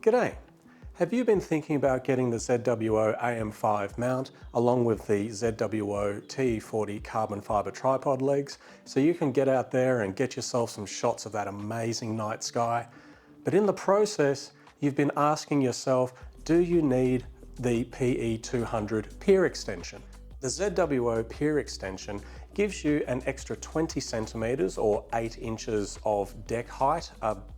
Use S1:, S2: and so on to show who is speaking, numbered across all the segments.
S1: G'day. Have you been thinking about getting the ZWO AM5 mount along with the ZWO TE40 carbon fibre tripod legs so you can get out there and get yourself some shots of that amazing night sky? But in the process, you've been asking yourself, do you need the PE200 pier extension? The ZWO pier extension gives you an extra 20 centimetres or 8 inches of deck height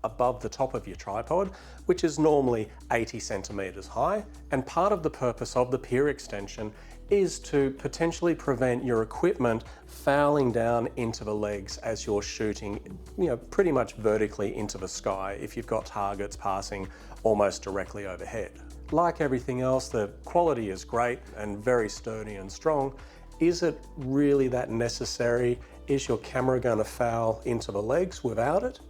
S1: above the top of your tripod, which is normally 80 centimetres high. And part of the purpose of the pier extension is to potentially prevent your equipment fouling down into the legs as you're shooting, pretty much vertically into the sky if you've got targets passing almost directly overhead. Like everything else, the quality is great and very sturdy and strong. Is it really that necessary? Is your camera going to foul into the legs without it?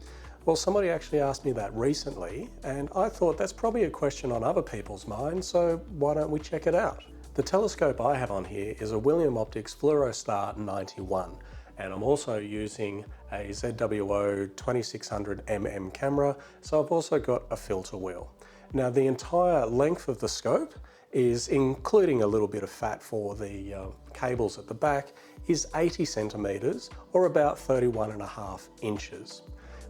S1: Well, somebody actually asked me that recently, and I thought that's probably a question on other people's minds, so why don't we check it out? The telescope I have on here is a William Optics Fluorostar 91, and I'm also using a ZWO 2600mm camera, so I've also got a filter wheel. Now, the entire length of the scope is, including a little bit of fat for the cables at the back, is 80 centimetres or about 31.5 inches.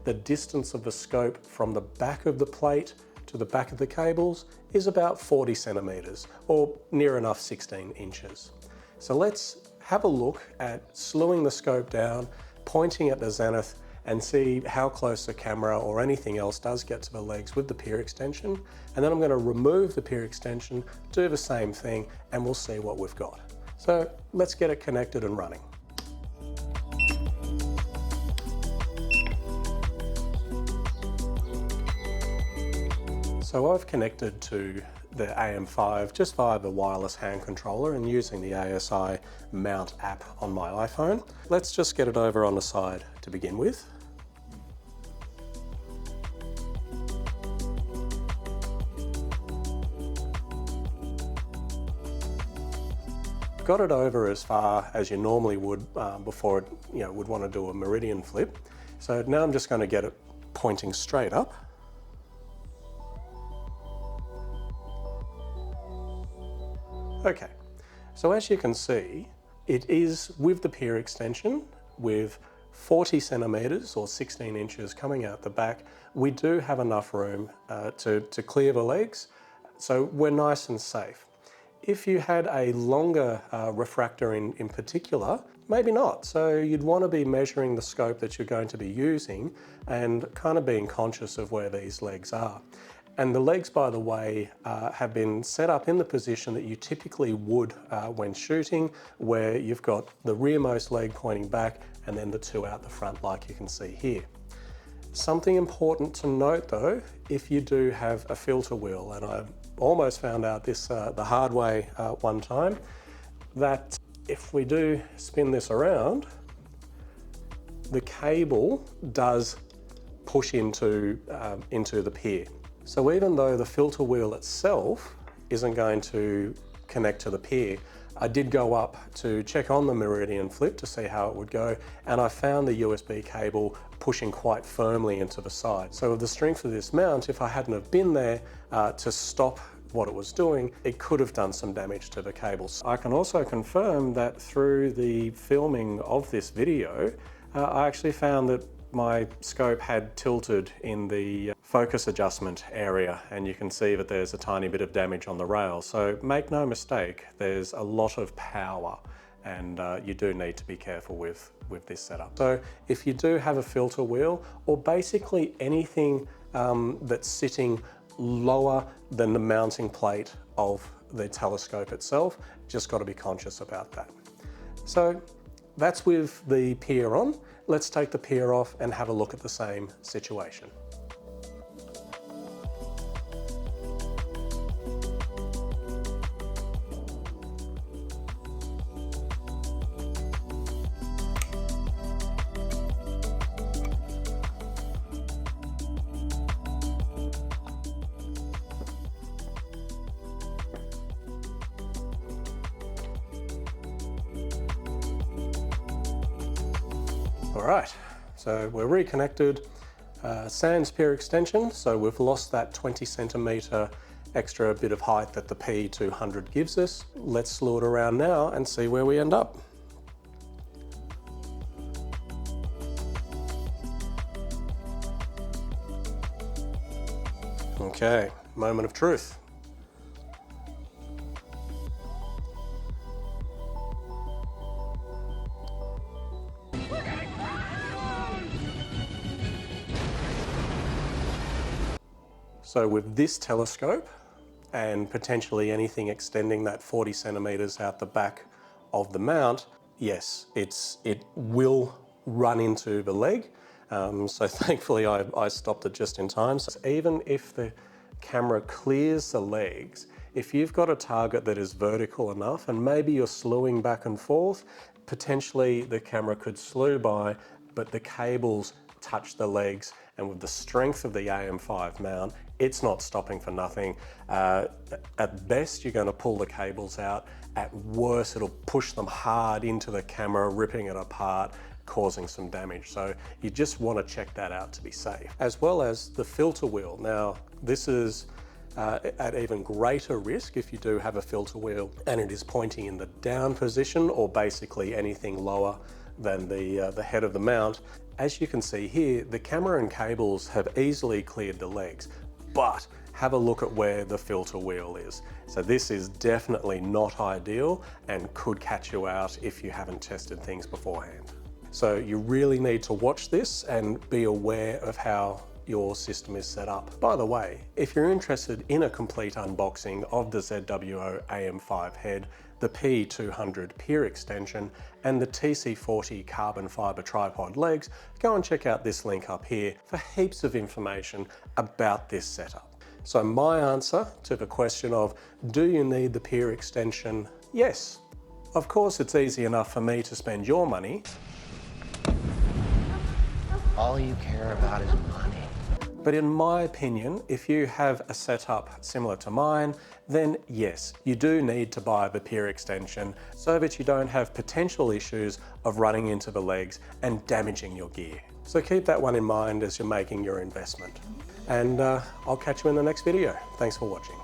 S1: The distance of the scope from the back of the plate to the back of the cables is about 40 centimetres or near enough 16 inches. So let's have a look at slewing the scope down, pointing at the zenith, and see how close the camera or anything else does get to the legs with the pier extension. And then I'm going to remove the pier extension, do the same thing, and we'll see what we've got. So let's get it connected and running. So I've connected to the AM5 just via the wireless hand controller and using the ASI Mount app on my iPhone. Let's just get it over on the side to begin with. Got it over as far as you normally would before it would want to do a meridian flip. So now I'm just going to get it pointing straight up. Okay, so as you can see, it is with the pier extension with 40 centimetres or 16 inches coming out the back. We do have enough room to clear the legs, so we're nice and safe. If you had a longer refractor in particular, maybe not. So you'd want to be measuring the scope that you're going to be using and kind of being conscious of where these legs are. And the legs, by the way, have been set up in the position that you typically would when shooting, where you've got the rearmost leg pointing back and then the two out the front like you can see here. Something important to note though, if you do have a filter wheel, and I almost found out this the hard way one time, that if we do spin this around, the cable does push into the pier. So even though the filter wheel itself isn't going to connect to the pier, I did go up to check on the meridian flip to see how it would go, and I found the USB cable pushing quite firmly into the side. So with the strength of this mount, if I hadn't have been there to stop what it was doing, it could have done some damage to the cables. I can also confirm that through the filming of this video, I actually found that my scope had tilted in the focus adjustment area, and you can see that there's a tiny bit of damage on the rail. So make no mistake, there's a lot of power, and you do need to be careful with this setup. So if you do have a filter wheel, or basically anything that's sitting lower than the mounting plate of the telescope itself, just got to be conscious about that. So that's with the pier on. Let's take the pier off and have a look at the same situation. All right, so we're reconnected. Sans pier extension, so we've lost that 20 centimetre extra bit of height that the P200 gives us. Let's slew it around now and see where we end up. Okay, moment of truth. So with this telescope and potentially anything extending that 40 centimetres out the back of the mount, yes, it will run into the leg. So thankfully I stopped it just in time. So even if the camera clears the legs, if you've got a target that is vertical enough and maybe you're slewing back and forth, potentially the camera could slew by, but the cables touch the legs, and with the strength of the AM5 mount, it's not stopping for nothing. At best, you're going to pull the cables out. At worst, it'll push them hard into the camera, ripping it apart, causing some damage. So you just want to check that out to be safe. As well as the filter wheel. Now, this is at even greater risk if you do have a filter wheel and it is pointing in the down position, or basically anything lower than the head of the mount. As you can see here, the camera and cables have easily cleared the legs, but have a look at where the filter wheel is. So this is definitely not ideal and could catch you out if you haven't tested things beforehand. So you really need to watch this and be aware of how your system is set up. By the way, if you're interested in a complete unboxing of the ZWO AM5 head, the P200 pier extension, and the TC40 carbon fibre tripod legs, go and check out this link up here for heaps of information about this setup. So my answer to the question of, do you need the pier extension? Yes. Of course, it's easy enough for me to spend your money.
S2: All you care about is money.
S1: But in my opinion, if you have a setup similar to mine, then yes, you do need to buy the pier extension so that you don't have potential issues of running into the legs and damaging your gear. So keep that one in mind as you're making your investment. And I'll catch you in the next video. Thanks for watching.